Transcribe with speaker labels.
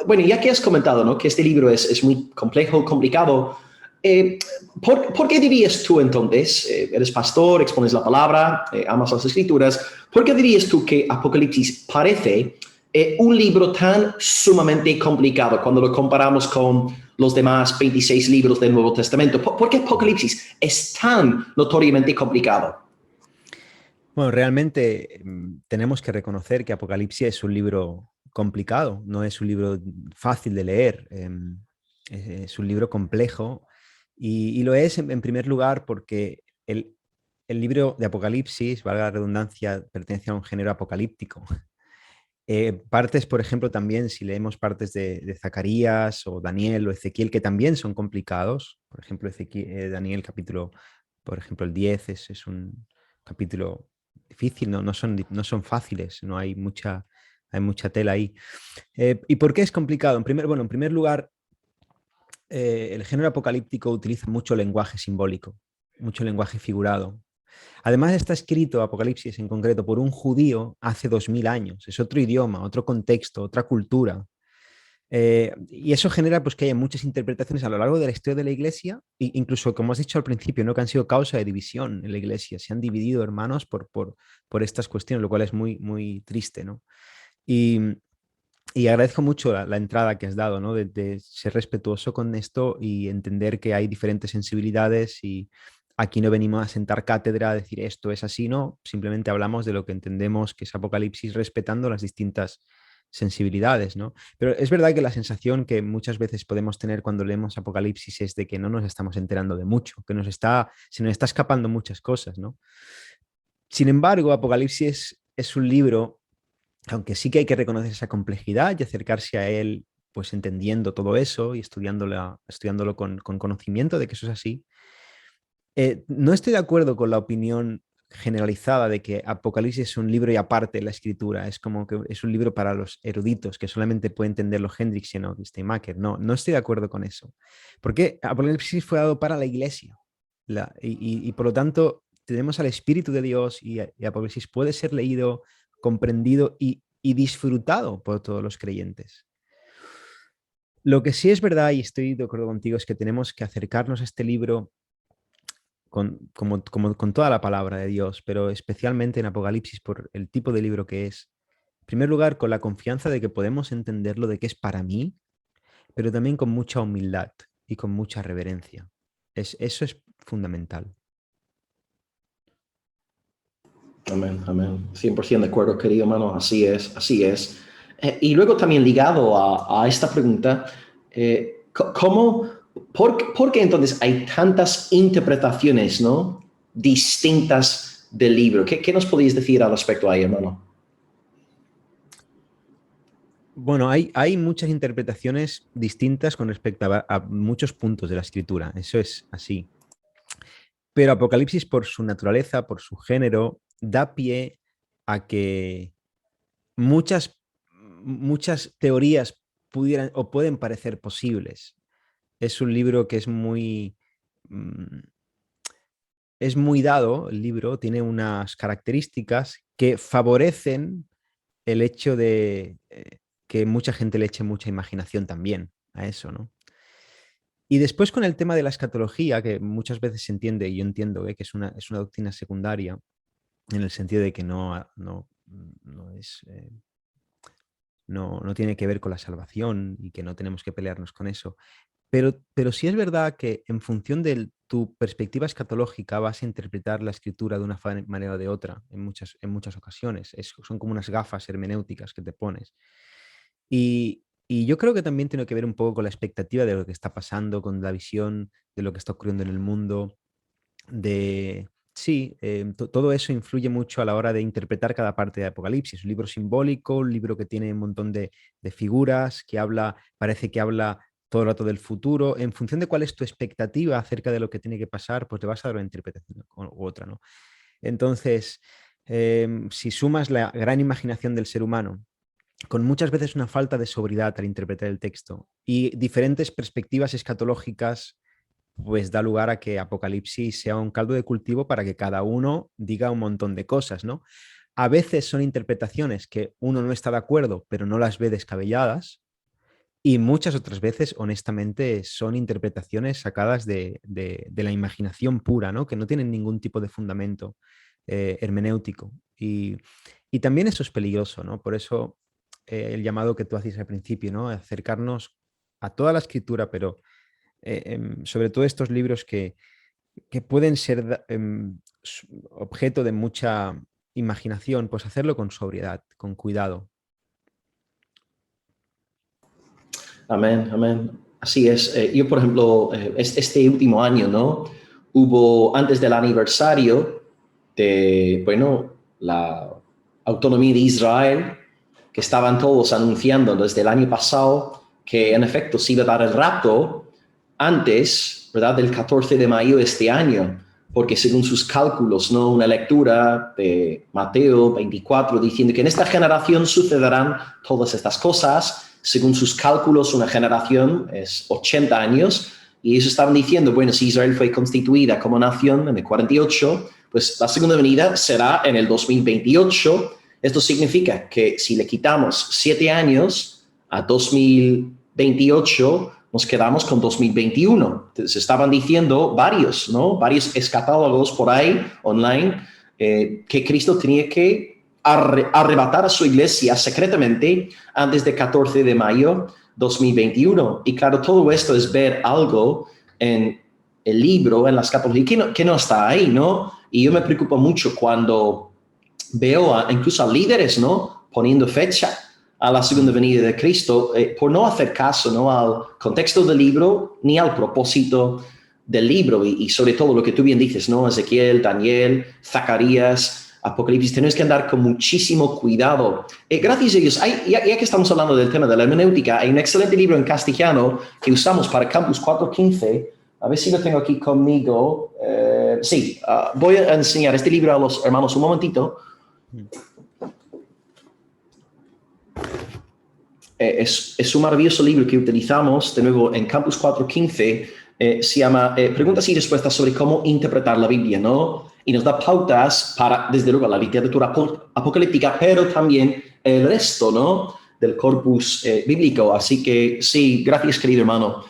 Speaker 1: Bueno, ya que has comentado, ¿no?, que este libro es muy complejo, complicado, ¿por qué dirías tú entonces, eres pastor, expones la palabra, amas las escrituras, ¿por qué dirías tú que Apocalipsis parece un libro tan sumamente complicado cuando lo comparamos con los demás 26 libros del Nuevo Testamento? ¿Por qué Apocalipsis es tan notoriamente complicado?
Speaker 2: Bueno, realmente tenemos que reconocer que Apocalipsis es un libro complicado, no es un libro fácil de leer, es un libro complejo y lo es en primer lugar porque el libro de Apocalipsis, valga la redundancia, pertenece a un género apocalíptico. Partes, por ejemplo, también si leemos partes de Zacarías o Daniel o Ezequiel, que también son complicados, por ejemplo, Daniel capítulo, por ejemplo, el 10 es un capítulo difícil, no son fáciles, no hay mucha tela ahí. ¿Y por qué es complicado? En primer lugar, el género apocalíptico utiliza mucho lenguaje simbólico, mucho lenguaje figurado. Además está escrito Apocalipsis en concreto por un judío hace 2000 años. Es otro idioma, otro contexto, otra cultura. Y eso genera pues, que haya muchas interpretaciones a lo largo de la historia de la Iglesia, e incluso, como has dicho al principio, ¿no?, que han sido causa de división en la Iglesia. Se han dividido hermanos por estas cuestiones, lo cual es muy, muy triste, ¿no? Y, y agradezco mucho la entrada que has dado, ¿no?, de ser respetuoso con esto y entender que hay diferentes sensibilidades y aquí no venimos a sentar cátedra a decir esto es así, no, simplemente hablamos de lo que entendemos que es Apocalipsis respetando las distintas sensibilidades, ¿no? Pero es verdad que la sensación que muchas veces podemos tener cuando leemos Apocalipsis es de que no nos estamos enterando de mucho, que se nos está escapando muchas cosas, ¿no? Sin embargo, Apocalipsis es un libro, aunque sí que hay que reconocer esa complejidad y acercarse a él, pues entendiendo todo eso y estudiándolo con conocimiento de que eso es así. No estoy de acuerdo con la opinión generalizada de que Apocalipsis es un libro y aparte la escritura, es como que es un libro para los eruditos que solamente puede entenderlo Hendrickson o Steinmacher. No, no estoy de acuerdo con eso, porque Apocalipsis fue dado para la iglesia y por lo tanto tenemos al Espíritu de Dios y Apocalipsis puede ser leído, comprendido y disfrutado por todos los creyentes. Lo que sí es verdad, y estoy de acuerdo contigo, es que tenemos que acercarnos a este libro como con toda la palabra de Dios, pero especialmente en Apocalipsis por el tipo de libro que es. En primer lugar, con la confianza de que podemos entenderlo, de que es para mí, pero también con mucha humildad y con mucha reverencia. Eso es fundamental.
Speaker 1: Amén, amén. 100% de acuerdo, querido hermano, así es, así es. Y luego también ligado a esta pregunta, ¿cómo, por qué entonces hay tantas interpretaciones, ¿no?, distintas del libro? ¿Qué nos podéis decir al respecto ahí, hermano?
Speaker 2: Bueno, hay muchas interpretaciones distintas con respecto a muchos puntos de la escritura, eso es así. Pero Apocalipsis, por su naturaleza, por su género, da pie a que muchas, muchas teorías pudieran o pueden parecer posibles. Es un libro que mm, es muy dado, el libro tiene unas características que favorecen el hecho de que mucha gente le eche mucha imaginación también a eso, ¿no? Y después con el tema de la escatología, que muchas veces se entiende, y yo entiendo que es una doctrina secundaria, en el sentido de que no es, no tiene que ver con la salvación y que no tenemos que pelearnos con eso. Pero sí es verdad que en función de tu perspectiva escatológica vas a interpretar la escritura de una manera o de otra en muchas ocasiones. Son como unas gafas hermenéuticas que te pones. Y yo creo que también tiene que ver un poco con la expectativa de lo que está pasando, con la visión de lo que está ocurriendo en el mundo, Sí, todo eso influye mucho a la hora de interpretar cada parte de Apocalipsis. Un libro simbólico, un libro que tiene un montón de figuras, parece que habla todo el rato del futuro. En función de cuál es tu expectativa acerca de lo que tiene que pasar, pues te vas a dar una interpretación u otra, ¿no? Entonces, si sumas la gran imaginación del ser humano, con muchas veces una falta de sobriedad al interpretar el texto y diferentes perspectivas escatológicas, pues da lugar a que Apocalipsis sea un caldo de cultivo para que cada uno diga un montón de cosas, ¿no? A veces son interpretaciones que uno no está de acuerdo, pero no las ve descabelladas, Y muchas otras veces, honestamente, son interpretaciones sacadas de la imaginación pura, ¿no? Que no tienen ningún tipo de fundamento hermenéutico. Y también eso es peligroso, ¿no? Por eso el llamado que tú hacías al principio, ¿no? Acercarnos a toda la escritura, pero sobre todo estos libros que pueden ser objeto de mucha imaginación, pues hacerlo con sobriedad, con cuidado.
Speaker 1: Amén, amén. Así es. Yo, por ejemplo, este último año, ¿no? Hubo, antes del aniversario de, bueno, la autonomía de Israel, que estaban todos anunciando desde el año pasado que en efecto se iba a dar el rapto antes, ¿verdad?, del 14 de mayo de este año, porque según sus cálculos, ¿no?, una lectura de Mateo 24 diciendo que en esta generación sucederán todas estas cosas. Según sus cálculos, una generación es 80 años, y ellos estaban diciendo, bueno, si Israel fue constituida como nación en el 48, pues la segunda venida será en el 2028. Esto significa que si le quitamos 7 años a 2028, nos quedamos con 2021. Entonces, estaban diciendo varios, ¿no? Varios escatólogos por ahí, online, que Cristo tenía que arrebatar a su iglesia secretamente antes del 14 de mayo 2021. Y claro, todo esto es ver algo en el libro, en la escatología, que no está ahí, ¿no? Y yo me preocupo mucho cuando veo incluso a líderes, ¿no?, poniendo fecha a la segunda venida de Cristo, por no hacer caso, ¿no?, al contexto del libro ni al propósito del libro. Y sobre todo lo que tú bien dices, ¿no?, Ezequiel, Daniel, Zacarías, Apocalipsis, tenemos que andar con muchísimo cuidado. Gracias a Dios, ya que estamos hablando del tema de la hermenéutica, hay un excelente libro en castellano que usamos para Campus 415. A ver si lo tengo aquí conmigo. Sí, voy a enseñar este libro a los hermanos un momentito. Es un maravilloso libro que utilizamos de nuevo en Campus 415. Se llama Preguntas y Respuestas sobre cómo interpretar la Biblia, ¿no? Y nos da pautas para, desde luego, la literatura apocalíptica, pero también el resto, ¿no?, del corpus bíblico. Así que sí, gracias, querido hermano.